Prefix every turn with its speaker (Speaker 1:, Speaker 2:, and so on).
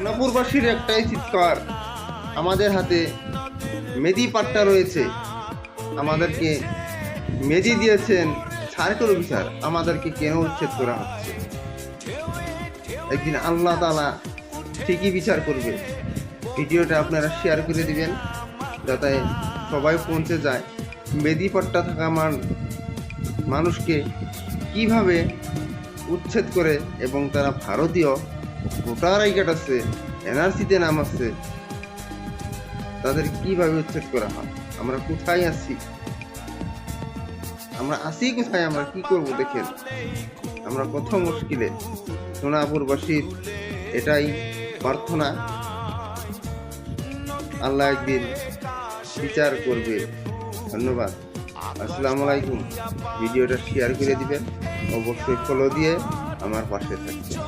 Speaker 1: সোনাপুরবাসীর একটাই চিৎকার, আমাদের হাতে মেদি পাট্টা রয়েছে, আমাদেরকে মেদি দিয়েছেন সার্কেল অফিসার, আমাদেরকে কেন উচ্ছেদ করা হচ্ছে? একদিন আল্লাহ তাআলা ঠিকই বিচার করবে। ভিডিওটা আপনারা শেয়ার করে দিবেন যাতে সবাই পৌঁছে যায়। মেদি পাট্টা থাকা মানুষকে কিভাবে উচ্ছেদ করে এবং তারা ভারতীয় ভোটার আই কার্ড আছে, এনআরসিতে নাম আছে, তাদের কিভাবে উচ্ছেদ করা হয়? আমরা কোথায় আছি? আমরা আছি কোথায়? আমরা কি করব? দেখেন, আমরা কত মুশকিলে। সোনাপুরবাসীর এটাই প্রার্থনা, আল্লাহ একদিন বিচার করবে। ধন্যবাদ, আসসালামু আলাইকুম। ভিডিওটা শেয়ার করে দিবেন, অবশ্যই ফলো দিয়ে আমার পাশে থাকবেন।